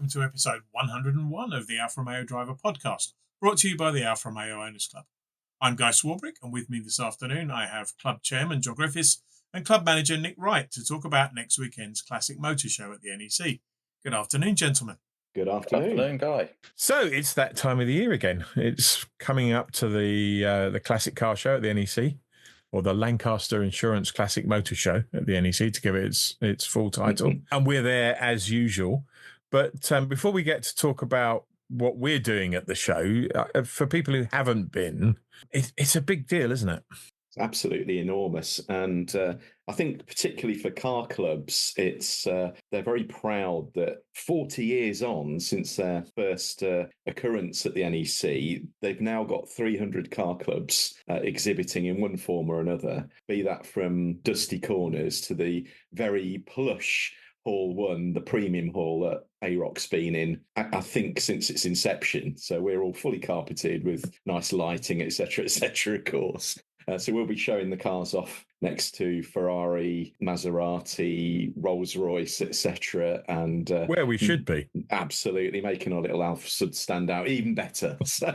welcome to episode 101 of the Alfa Romeo Driver Podcast, brought to you by the Alfa Romeo Owners Club. I'm Guy Swarbrick, and with me this afternoon I have Club Chairman John Griffiths and Club Manager Nick Wright to talk about next weekend's Classic Motor Show at the NEC. Good afternoon, gentlemen. Good afternoon. Good afternoon, Guy. So it's that time of the year again. It's coming up to the Classic Car Show at the NEC, or the Lancaster Insurance Classic Motor Show at the NEC, to give it its full title. And we're there as usual. But before we get to talk about what we're doing at the show, for people who haven't been, it's a big deal, isn't it? It's absolutely enormous. And I think particularly for car clubs, they're very proud that 40 years on since their first occurrence at the NEC, they've now got 300 car clubs exhibiting in one form or another, be that from dusty corners to the very plush Hall 1, the premium hall that AROC's been in, I think, since its inception. So we're all fully carpeted with nice lighting, etc., of course. So we'll be showing the cars off next to Ferrari, Maserati, Rolls-Royce, etc. And where we should be. Absolutely, making our little Alfa Sud stand out even better. So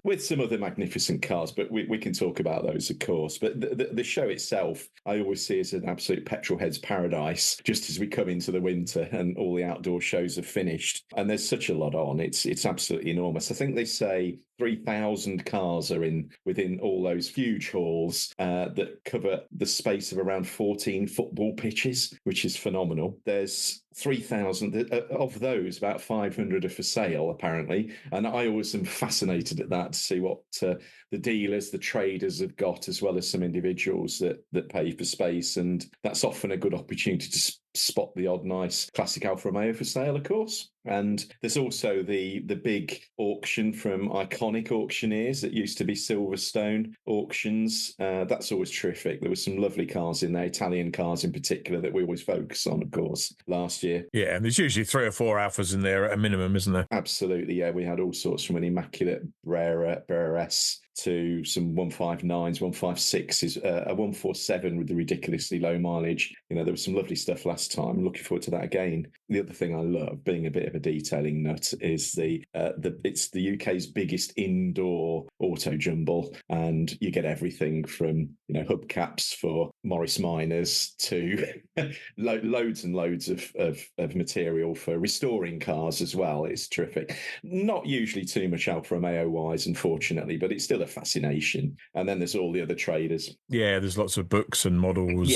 with some other magnificent cars, but we can talk about those, of course. But the show itself, I always see as an absolute petrol head's paradise, just as we come into the winter and all the outdoor shows have finished. And there's such a lot on. It's absolutely enormous. I think they say 3,000 cars are within all those huge halls that cover the space of around 14 football pitches, which is phenomenal. There's 3,000 of those, about 500 are for sale, apparently. And I always am fascinated at that to see what the dealers, the traders have got, as well as some individuals that pay for space. And that's often a good opportunity to spot the odd nice classic Alfa Romeo for sale, of course. And there's also the big auction from iconic auctioneers that used to be Silverstone auctions. That's always terrific. There were some lovely cars in there, Italian cars in particular, that we always focus on, of course, last year. Yeah, and there's usually 3 or 4 Alphas in there at a minimum, isn't there? Absolutely, yeah. We had all sorts, from an immaculate Brera S to some 159s, 156s, a 147 with the ridiculously low mileage. There was some lovely stuff last time. I'm looking forward to that again. The other thing I love, being a bit of a detailing nut, is it's the UK's biggest indoor auto jumble, and you get everything from hubcaps for Morris Minors to loads and loads of material for restoring cars as well. It's terrific. Not usually too much Alfa Romeo wise, unfortunately, but it's still a fascination. And then there's all the other traders. Yeah, there's lots of books and models.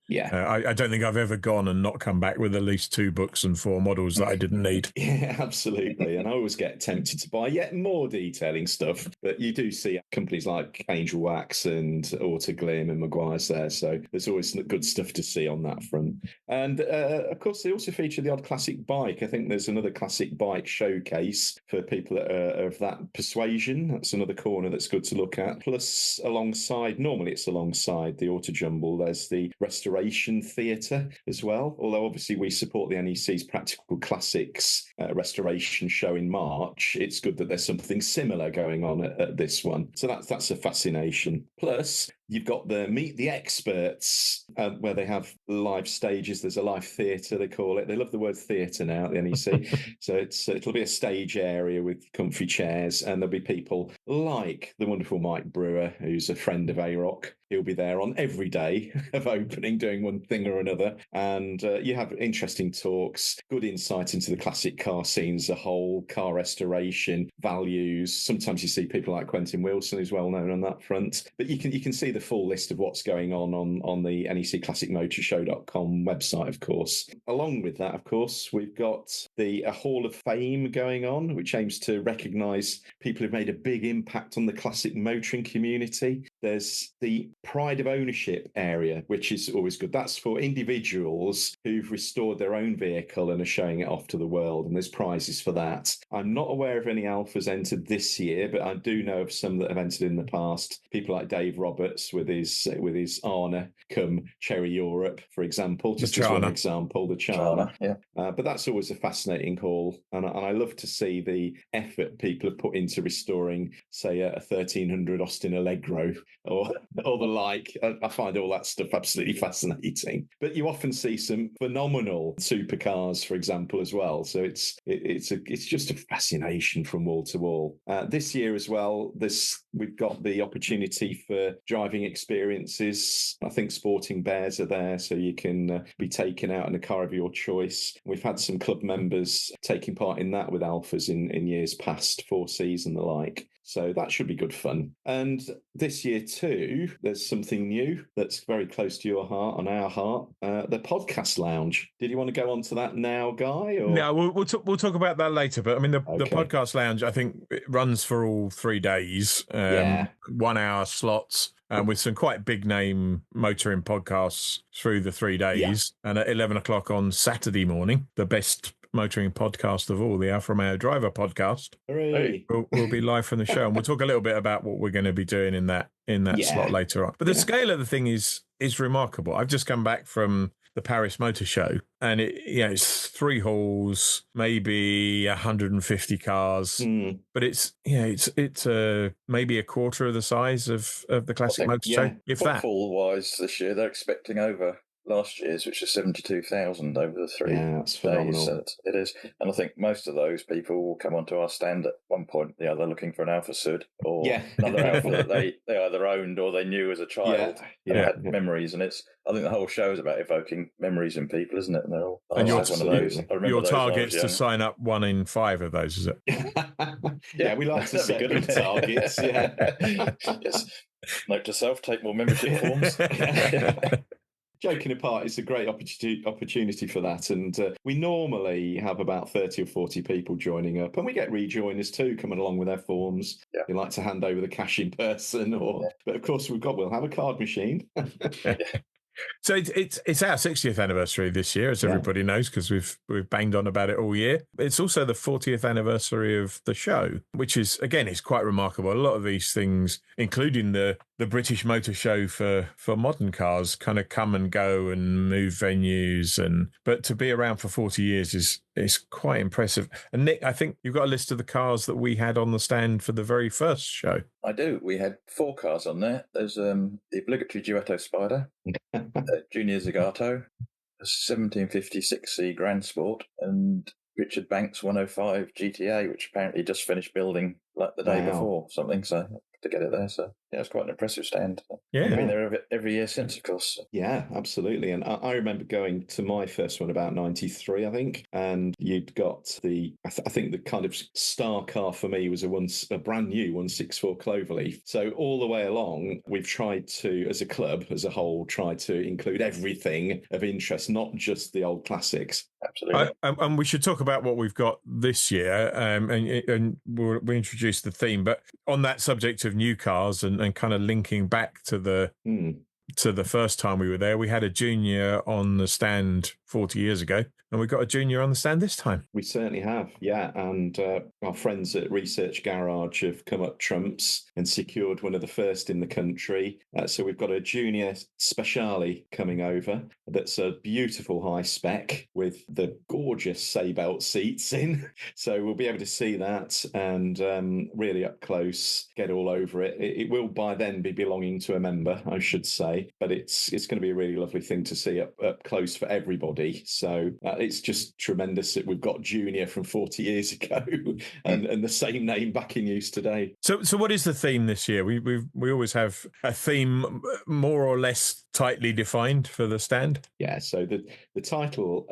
Yeah. I don't think I've ever gone and not come back with at least 2 books and 4 models that I didn't need. Yeah, absolutely. And I always get tempted to buy yet more detailing stuff. But you do see companies like Angel Wax and Autoglim and Maguire's there. So there's always good stuff to see on that front. And of course, they also feature the odd classic bike. I think there's another classic bike showcase for people that are of that persuasion. That's another corner that's good to look at. Plus, normally it's alongside the Auto Jumble, there's the Restoration Theatre as well. Although obviously we support the NEC's Practical Classics restoration show in March, it's good that there's something similar going on at this one. So that's a fascination. Plus, you've got the Meet the Experts, where they have live stages. There's a live theatre, they call it. They love the word theatre now at the NEC. So it'll be a stage area with comfy chairs, and there'll be people like the wonderful Mike Brewer, who's a friend of AROC. He'll be there on every day of opening, doing one thing or another. And you have interesting talks, good insight into the classic car scene as a whole, car restoration, values. Sometimes you see people like Quentin Wilson, who's well known on that front. But you can see the full list of what's going on the NEC Classic Motor Show.com website, of course. Along with that, of course, we've got a Hall of Fame going on, which aims to recognise people who've made a big impact on the classic motoring community. There's the Pride of Ownership area, which is always good. That's for individuals who've restored their own vehicle and are showing it off to the world, and there's prizes for that. I'm not aware of any Alphas entered this year, but I do know of some that have entered in the past. People like Dave Roberts with his Arna come Cherry Europe, for example, just as one example, the Charna. Yeah. But that's always a fascinating call, and I love to see the effort people have put into restoring, say, a 1300 Austin Allegro or the like. I find all that stuff absolutely fascinating. But you often see some phenomenal supercars, for example, as well. So it's just a fascination from wall to wall. This year as well, we've got the opportunity for driving experiences. I think Sporting Bears are there, so you can be taken out in a car of your choice. We've had some club members taking part in that with Alfas in years past, 4Cs and the like. So that should be good fun. And this year too, there's something new that's very close to your heart and our heart, the podcast lounge. Did you want to go on to that now, Guy? Or? No, we'll talk about that later. But I mean, the podcast lounge, I think it runs for all 3 days, 1 hour slots. With some quite big name motoring podcasts through the 3 days. Yeah. And at 11 o'clock on Saturday morning, the best motoring podcast of all, the Alfa Romeo Driver Podcast. Hooray. We'll be live from the show, and we'll talk a little bit about what we're going to be doing in that slot later on. But the scale of the thing is remarkable. I've just come back from the Paris Motor Show, and it's 3 halls, maybe 150 cars, but it's maybe a quarter of the size of the classic motor show. If that, footfall wise, this year they're expecting over last year's, which is 72,000 over the 3 that's phenomenal. days. It is, and I think most of those people will come onto our stand at one point. They're looking for an Alfa Sud or another Alfa that they either owned or they knew as a child and had memories. And I think the whole show is about evoking memories in people, isn't it? And they're all one of those. Your target's to sign up 1 in 5 of those, is it? We like to set good targets. Yes. Note to self: take more membership forms. Joking apart, it's a great opportunity for that. And we normally have about 30 or 40 people joining up. And we get rejoiners too, coming along with their forms. Yeah. They like to hand over the cash in person. But of course, we'll have a card machine. So it's our 60th anniversary this year, as everybody knows, because we've banged on about it all year. It's also the 40th anniversary of the show, which is quite remarkable. A lot of these things, including the British Motor Show for modern cars, kind of come and go and move venues, but to be around for 40 years is quite impressive. And Nick, I think you've got a list of the cars that we had on the stand for the very first show. I do. We had 4 cars on there. There's the obligatory Duetto Spider, Junior Zagato, a 1756C Grand Sport, and Richard Banks 105 GTA, which apparently just finished building like the day before, something. So to get it there, so it's quite an impressive stand. I've been there every year since, of course. Yeah, absolutely. And I remember going to my first one about 93, I think, and you'd got I think the kind of star car for me was a brand new 164 Cloverleaf. So all the way along, we've tried to, as a club, as a whole, tried to include everything of interest, not just the old classics. Absolutely. And we should talk about what we've got this year, and we'll introduce the theme. But on that subject of new cars and kind of linking back to the first time we were there, we had a Junior on the stand 40 years ago, and we've got a Junior on the stand this time. We certainly have, and our friends at Research Garage have come up trumps and secured one of the first in the country. So we've got a Junior Speciale coming over that's a beautiful high spec with the gorgeous Seatbelt seats in. So we'll be able to see that and really up close, get all over it. It will by then be belonging to a member, I should say, but it's going to be a really lovely thing to see up close for everybody. So it's just tremendous that we've got Junior from 40 years ago and the same name back in use today. So what is the theme this year? We always have a theme more or less tightly defined for the stand. Yeah. So the title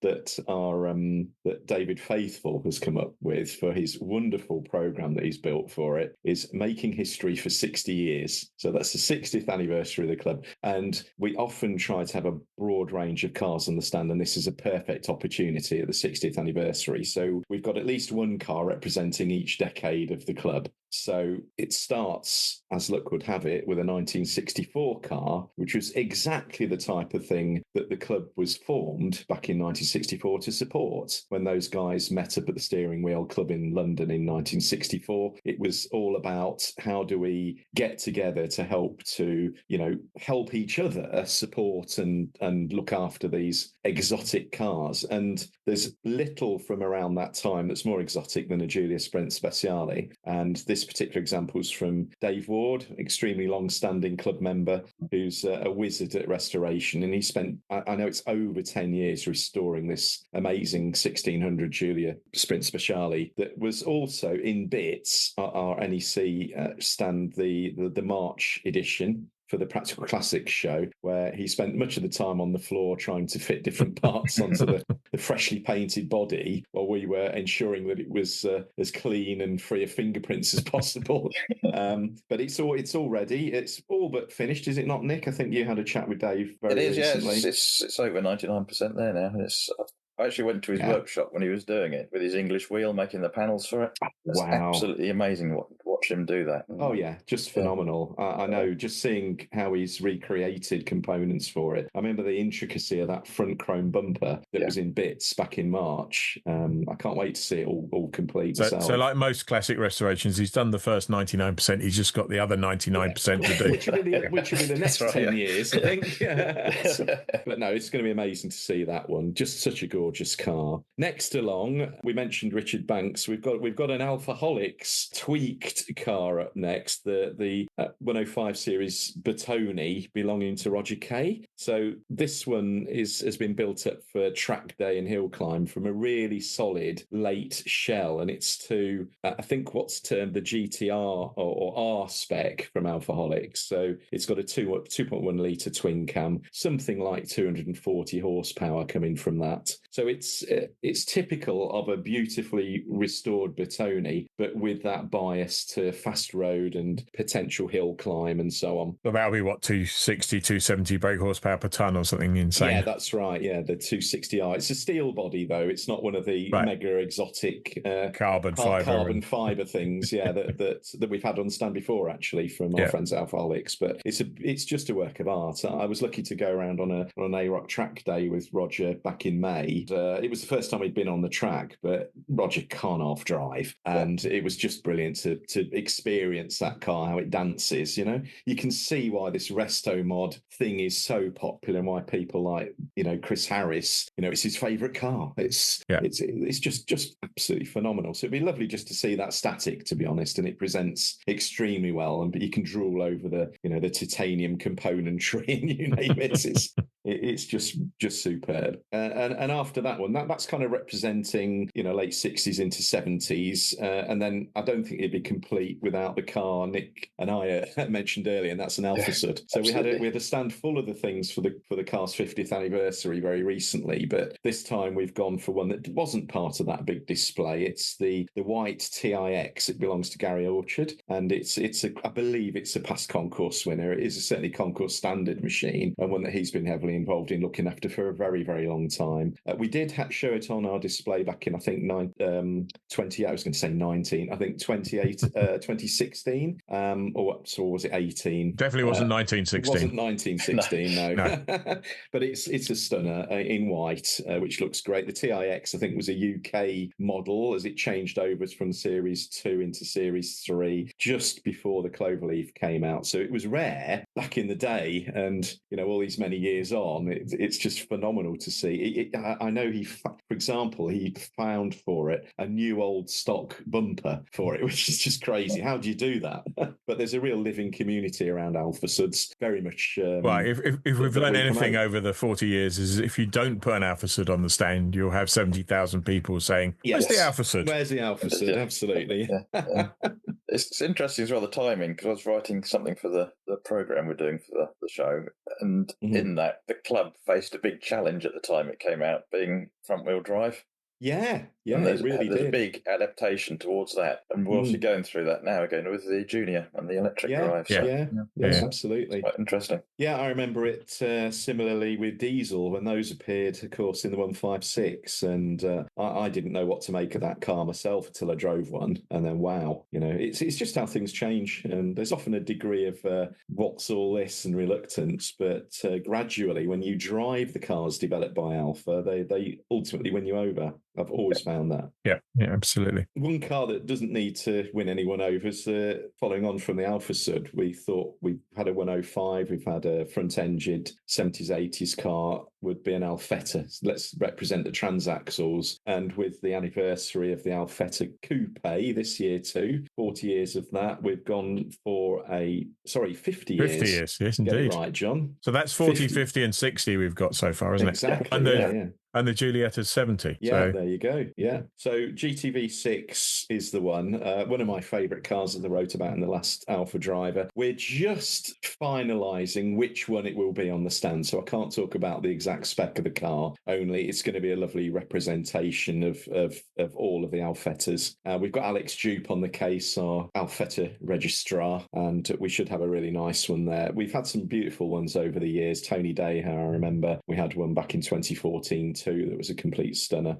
that David Faithful has come up with for his wonderful program that he's built for it is Making History for 60 Years. So that's the 60th anniversary of the club, and we often try to have a broad range of cars on the stand, and this is a perfect opportunity at the 60th anniversary. So we've got at least one car representing each decade of the club. So it starts, as luck would have it, with a 1964 car, which was was exactly the type of thing that the club was formed back in 1964 to support. When those guys met up at the Steering Wheel Club in London in 1964, it was all about how do we get together to help each other support and look after these exotic cars. And there's little from around that time that's more exotic than a Giulia Sprint Speciale. And this particular example is from Dave Ward, extremely long-standing club member, who's a wizard at restoration. And he spent, I know it's over 10 years restoring this amazing 1600 Giulia Sprint Speciale that was also in bits our NEC stand, the March edition for the Practical Classics show, where he spent much of the time on the floor trying to fit different parts onto the freshly painted body while we were ensuring that it was as clean and free of fingerprints as possible. But it's all ready. It's all but finished, is it not, Nick? I think you had a chat with Dave very recently. Yeah, it's over 99% there now. I actually went to his workshop when he was doing it with his English wheel, making the panels for it. It's absolutely amazing watch him do that. Oh, yeah, just phenomenal. I know, just seeing how he's recreated components for it. I remember the intricacy of that front chrome bumper that was in bits back in March. I can't wait to see it all complete. So like most classic restorations, he's done the first 99%. He's just got the other 99% to do. Which will be the next 10 years, I think. But no, it's going to be amazing to see that one. Just such a gorgeous car. Next along, we mentioned Richard Banks. We've got an Alfaholics tweaked car up next, the 105 series Bertoni belonging to Roger Kay. So this one has been built up for track day and hill climb from a really solid late shell, and it's to I think what's termed the GTR or R spec from Alfaholics. So it's got a 2.1 litre twin cam, something like 240 horsepower coming from that. So it's typical of a beautifully restored Bertoni, but with that bias to fast road and potential hill climb and so on. So that'll be what, 260, 270 brake horsepower per tonne or something insane? Yeah, that's right. Yeah, the 260R. It's a steel body though. It's not one of the mega exotic carbon fiber things. Yeah, that we've had on stand before actually from our friends at Alfaholics. But it's just a work of art. I was lucky to go around on an AROC track day with Roger back in May. It was the first time he'd been on the track, but Roger can't half drive, and it was just brilliant to experience that car, how it dances. You can see why this resto mod thing is so popular and why people like Chris Harris, it's his favourite car. It's just absolutely phenomenal. So it'd be lovely just to see that static, to be honest, and it presents extremely well. But you can drool over the titanium componentry and you name it. It's just superb. And after that one, that's kind of representing late 60s into 70s, and then I don't think it'd be complete without the car Nick and I mentioned earlier, and that's an Alfa Sud. So we had a stand full of the things for the car's 50th anniversary very recently, but this time we've gone for one that wasn't part of that big display. It's the white TIX. It belongs to Gary Orchard, and I believe it's a past concourse winner. It is certainly concourse standard machine, and one that he's been heavily involved in looking after for a very, very long time. We did show it on our display back in, I think, 2016, or was it 18? Definitely wasn't 1916. It wasn't 1916, no. But it's a stunner in white, which looks great. The TIX, I think, was a UK model as it changed over from Series 2 into Series 3 just before the Cloverleaf came out. So it was rare back in the day, and all these many years on, it's just phenomenal to see. I know for example, he found for it a new old stock bumper for it, which is just crazy. How do you do that? But there's a real living community around Alfa Suds, very much. If we've learned anything over the 40 years, is if you don't put an Alfa Sud on the stand, you'll have 70,000 people saying, "Where's the Alfa Sud? Where's the Alfa Sud?" Absolutely. Yeah. It's interesting as well, the timing, because I was writing something for the programme we're doing for the show, and in that, the club faced a big challenge at the time it came out, being front-wheel drive. Yeah, And it really there's a did. big adaptation towards that. And we're obviously going through that now again with the Junior and the electric drive. So, Absolutely. It's quite interesting. Yeah, I remember it similarly with diesel when those appeared, of course, in the 156. And I didn't know what to make of that car myself until I drove one. And then, wow, it's just how things change. And there's often a degree of what's all this and reluctance. But gradually, when you drive the cars developed by Alfa, they ultimately win you over. I've always found that. Yeah, absolutely. One car that doesn't need to win anyone over is following on from the Alfa Sud. We thought we've had a 105, we've had a front-engined 70s, 80s car, would be an Alfetta. So let's represent the transaxles. And with the anniversary of the Alfetta Coupe this year too, 40 years of that, we've gone for 50 years. 50 years, yes, indeed. Get it right, John. So that's 40, 50 and 60 we've got so far, isn't it? Exactly, And the Giulietta's 70. Yeah, there you go. Yeah. So GTV6 is the one. One of my favourite cars that I wrote about in the last Alfa Driver. We're just finalising which one it will be on the stand. So I can't talk about the exact spec of the car, only it's going to be a lovely representation of all of the Alfettas. We've got Alex Dupe on the case, our Alfetta registrar, and we should have a really nice one there. We've had some beautiful ones over the years. Tony Day, I remember, we had one back in 2014 too that was a complete stunner.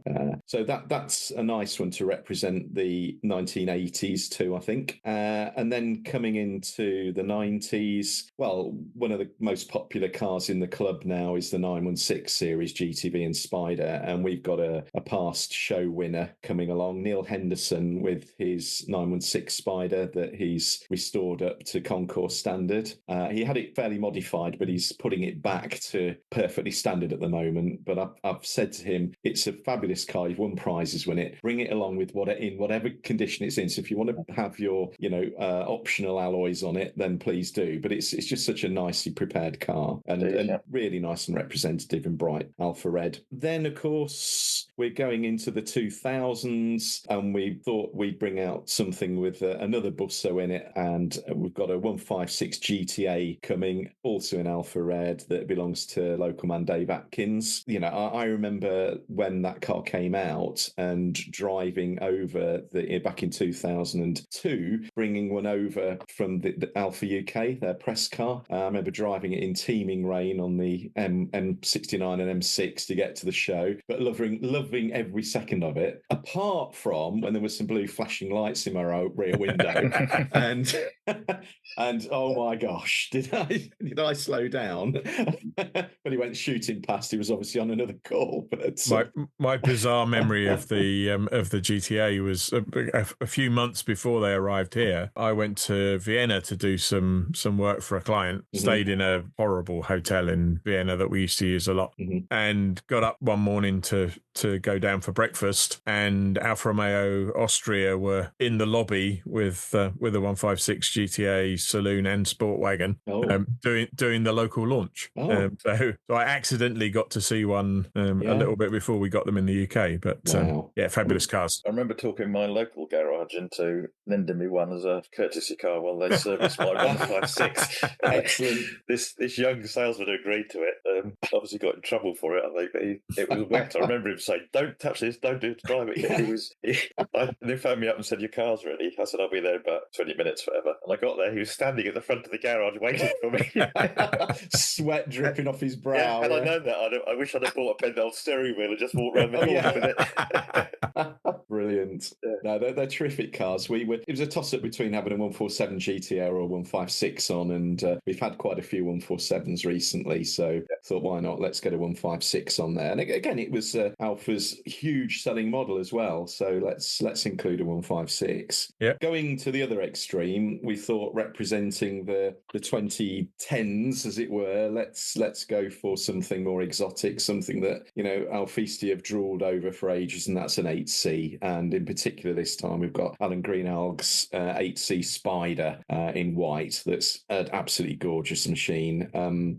So that's a nice one to represent the 1980s too, I think. And then coming into the 90s, well, one of the most popular cars in the club now is the 916 series GTV and Spider, and we've got a past show winner coming along, Neil Henderson, with his 916 Spider that he's restored up to concourse standard. He had it fairly modified, but he's putting it back to perfectly standard at the moment. But I've said to him, it's a fabulous car. You've won prizes with it. Bring it along with whatever condition it's in. So if you want to have your, optional alloys on it, then please do. But it's just such a nicely prepared car and really nice and representative in bright Alfa Red. Then, of course, we're going into the 2000s, and we thought we'd bring out something with another Busso in it, and we've got a 156 GTA coming, also in Alfa Red, that belongs to local man Dave Atkins. I remember when that car came out and driving over back in 2002, bringing one over from the Alfa UK, their press car. I remember driving it in teeming rain on the M69 and M6 to get to the show, but loving every second of it, apart from when there was some blue flashing lights in my rear window. and oh my gosh, did I slow down? When he went shooting past, he was obviously on another call. But my bizarre memory of the GTA was a few months before they arrived here. I went to Vienna to do some work for a client. Stayed in a horrible hotel in Vienna that we used to use a lot, and got up one morning to go down for breakfast. And Alfa Romeo Austria were in the lobby with a 156 GTA saloon and sport wagon, doing the local launch. So I accidentally got to see one a little bit before we got them in the UK. But fabulous cars. I remember talking my local garage into lending me one as a courtesy car while they serviced my 156. Excellent. This young salesman agreed to it. Obviously got in trouble for it, I think, but it was wet. I remember him saying, "Don't touch this, don't do it to drive it." They phoned me up and said, "Your car's ready." I said, "I'll be there in about 20 minutes, whatever." And I got there, he was standing at the front of the garage waiting for me. Sweat dripping off his brow. Had I known that, I wish I'd have bought a Pendle steering wheel and just walked around the corner with it. Brilliant. No, they're terrific cars. It was a toss-up between having a 147 GTR or a 156 on, and we've had quite a few 147s recently, so thought, why not? Let's get a 156 on there. And again, it was Alfa's huge selling model as well, so let's include a 156. Yeah. Going to the other extreme, we thought, representing the 2010s, as it were, let's go for something more exotic, something that Alfisti have drooled over for ages, and that's an 8C. And in particular, this time we've got Alan Greenalg's 8C Spider in white. That's an absolutely gorgeous machine.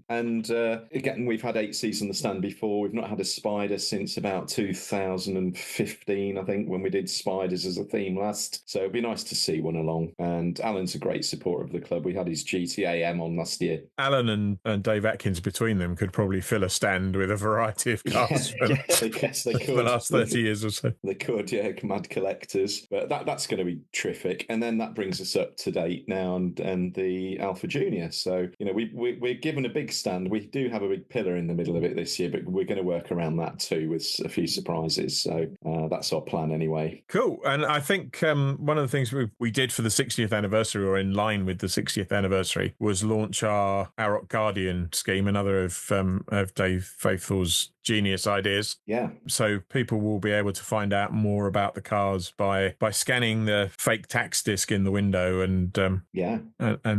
And again, we've had 8Cs on the stand before. We've not had a Spider since about 2015, I think, when we did Spiders as a theme last. So it'd be nice to see one along. And Alan's a great supporter of the club. We had his GTAM on last year. Alan and Dave Atkins, between them, could probably fill a stand with a variety of cars they could. for the last 30 years or so. They could, yeah, mad collectors. But that's going to be terrific. And then that brings us up to date now and the Alfa Junior. So, we're given a big stand. We do have a big pillar in the middle of it this year, but we're going to work around that too with a few surprises. So that's our plan anyway. Cool. And I think one of the things we did for the 60th anniversary, or in line with the 60th anniversary, was launch our AROC Guardian scheme, another of Dave Faithfull's genius ideas. Yeah. So people will be able to find out more about the cars by scanning the fake tax disc in the window and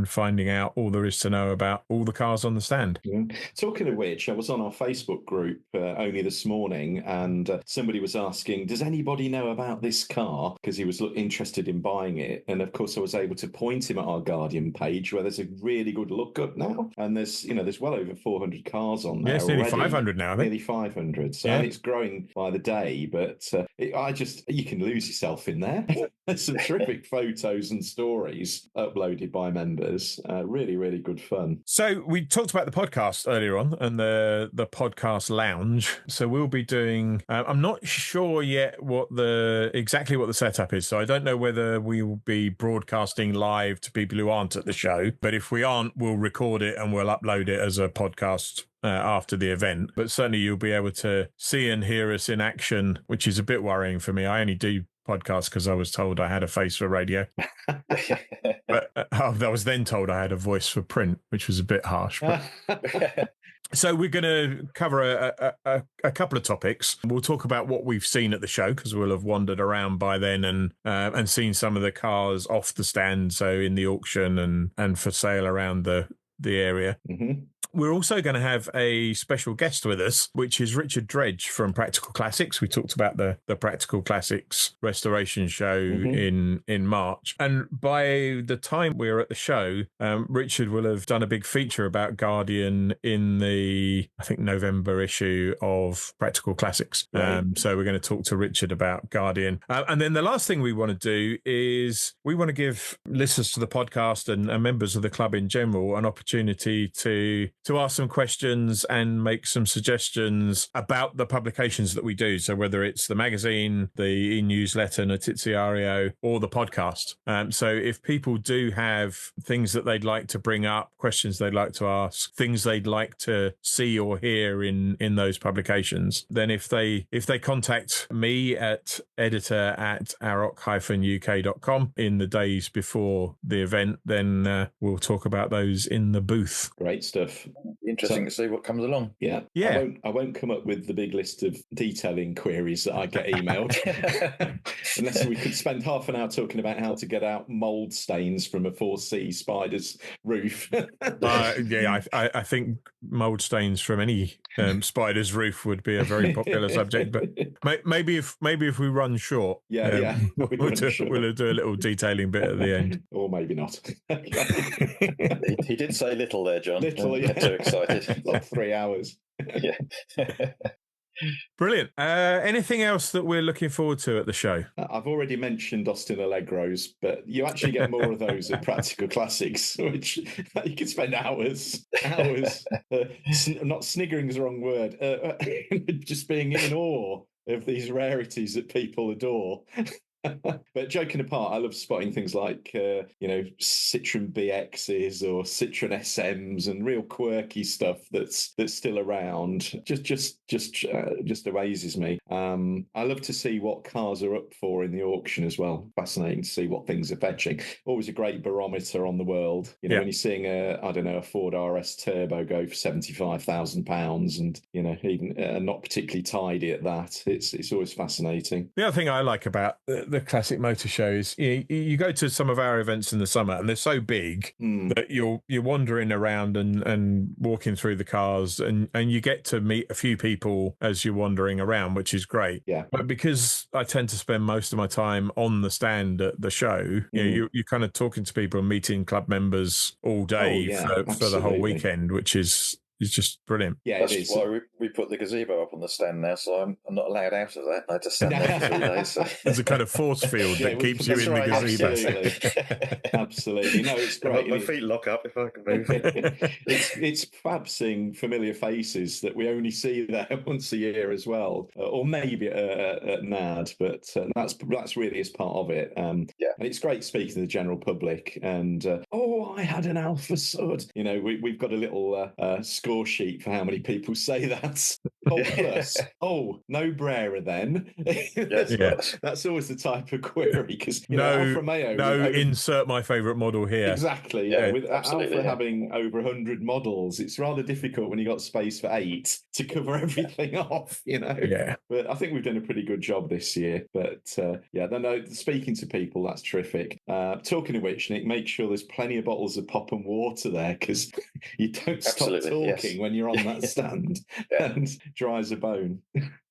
finding out all there is to know about all the cars on the stand. Yeah. Talking of which, I was on our Facebook group only this morning, and somebody was asking, does anybody know about this car? Because he was interested in buying it. And of course, I was able to point him at our Guardian page, where there's a really good lookup now. And there's well over 400 cars on there. Yeah, it's nearly 500 now, I think. Nearly 500. So and it's growing by the day, but you can lose yourself in there. There's some terrific photos and stories uploaded by members. Really, really good fun. So we talked about the podcast earlier on and the podcast lounge. So we'll be doing, I'm not sure yet exactly what the setup is. So I don't know whether we will be broadcasting live to people who aren't at the show. But if we aren't, we'll record it and we'll upload it as a podcast after the event. But certainly you'll be able to see and hear us in action, which is a bit worrying for me. I only do podcasts because I was told I had a face for radio. But I was then told I had a voice for print, which was a bit harsh. But so we're going to cover a couple of topics. We'll talk about what we've seen at the show, because we'll have wandered around by then and seen some of the cars off the stand, so in the auction and for sale around the area. Mm-hmm. We're also going to have a special guest with us, which is Richard Dredge from Practical Classics. We talked about the Practical Classics restoration show in March. And by the time we're at the show, Richard will have done a big feature about Guardian in the, I think, November issue of Practical Classics. Right. So we're going to talk to Richard about Guardian. And then the last thing we want to do is we want to give listeners to the podcast and members of the club in general an opportunity to ask some questions and make some suggestions about the publications that we do. So whether it's the magazine, the e-newsletter, Notiziario, or the podcast. So if people do have things that they'd like to bring up, questions they'd like to ask, things they'd like to see or hear in those publications, then if they contact me at editor@aroc-uk.com in the days before the event, then we'll talk about those in the booth. Great stuff. Interesting to see what comes along. Yeah. I won't come up with the big list of detailing queries that I get emailed. Unless we could spend half an hour talking about how to get out mould stains from a 4C Spider's roof. I think mould stains from any Spider's roof would be a very popular subject. But maybe if we run short, we'll do a little detailing bit at the end. Or maybe not. He did say little there, John. Little, yeah. Too excited. Like 3 hours. Yeah. Brilliant. Anything else that we're looking forward to at the show? I've already mentioned Austin Allegros, but you actually get more of those at Practical Classics, which you can spend hours. Not sniggering is the wrong word. Just being in awe of these rarities that people adore. But joking apart, I love spotting things like, Citroen BXs or Citroen SMs and real quirky stuff that's still around. Just amazes me. I love to see what cars are up for in the auction as well. Fascinating to see what things are fetching. Always a great barometer on the world. When you're seeing a Ford RS Turbo go for £75,000 and, even not particularly tidy at that, it's always fascinating. The other thing I like about the Classic Motor Show is you go to some of our events in the summer and they're so big that you're wandering around and walking through the cars and you get to meet a few people as you're wandering around, which is great. Yeah. But because I tend to spend most of my time on the stand at the show, you're kind of talking to people and meeting club members all day for the whole weekend, which is just brilliant. Yeah, That's it is. why we put the gazebo up on the stand now, so I'm not allowed out of that. I just stand there for 3 days. So. There's a kind of force field that keeps you in the gazebo. Absolutely. No, it's great. My feet lock up if I can move. It's fab seeing familiar faces that we only see there once a year as well, or maybe at NAD, but that's really is part of it. And it's great speaking to the general public. And I had an Alfa Sud. We've got a little score sheet for how many people say that. Plus. No Brera then. That's always the type of query because Alfa Romeo. Insert my favourite model here. Exactly. Yeah. With Alfa having over 100 models, it's rather difficult when you got space for 8 to cover everything off. Yeah. But I think we've done a pretty good job this year. But speaking to people, that's terrific. Talking of which, Nick, make sure there's plenty of bottles of pop and water there because you don't stop talking when you're on that stand and dry as a bone.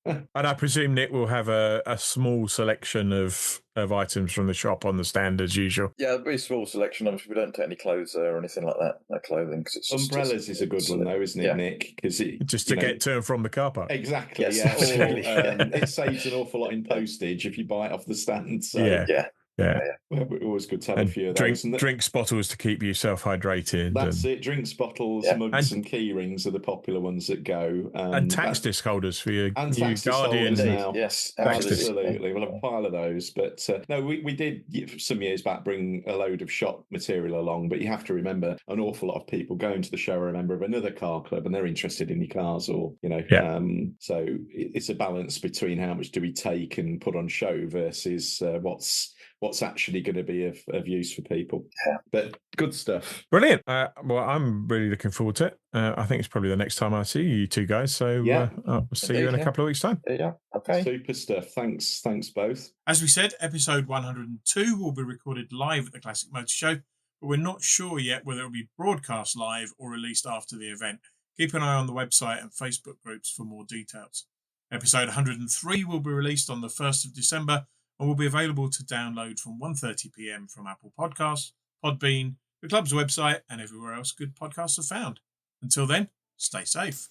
And I presume Nick will have a small selection of items from the shop on the stand as usual. Yeah, there'll be a small selection. Obviously, we don't take any clothes there or anything like that. No clothing. Cause it's umbrellas is a good one though, isn't it, Nick? Because just to get to and from the car park. Exactly. Yes, it saves an awful lot in postage if you buy it off the stand. So. Yeah. Well, always good to have a few of those. Drinks bottles to keep you self-hydrated. That's it. Drinks bottles, mugs and key rings are the popular ones that go. And tax disc holders for your new Guardian now. Yes, absolutely. We'll have a pile of those. But no, we did some years back bring a load of shop material along, but you have to remember an awful lot of people going to the show are a member of another car club and they're interested in your cars so it's a balance between how much do we take and put on show versus what's actually going to be of use for people. Yeah. But good stuff. Brilliant. Well, I'm really looking forward to it. I think it's probably the next time I see you two guys. So I'll see you in a couple of weeks' time. Yeah. Okay. Super stuff. Thanks both. As we said, episode 102 will be recorded live at the Classic Motor Show, but we're not sure yet whether it will be broadcast live or released after the event. Keep an eye on the website and Facebook groups for more details. Episode 103 will be released on the 1st of December and will be available to download from 1:30 p.m. from Apple Podcasts, Podbean, the club's website, and everywhere else good podcasts are found. Until then, stay safe.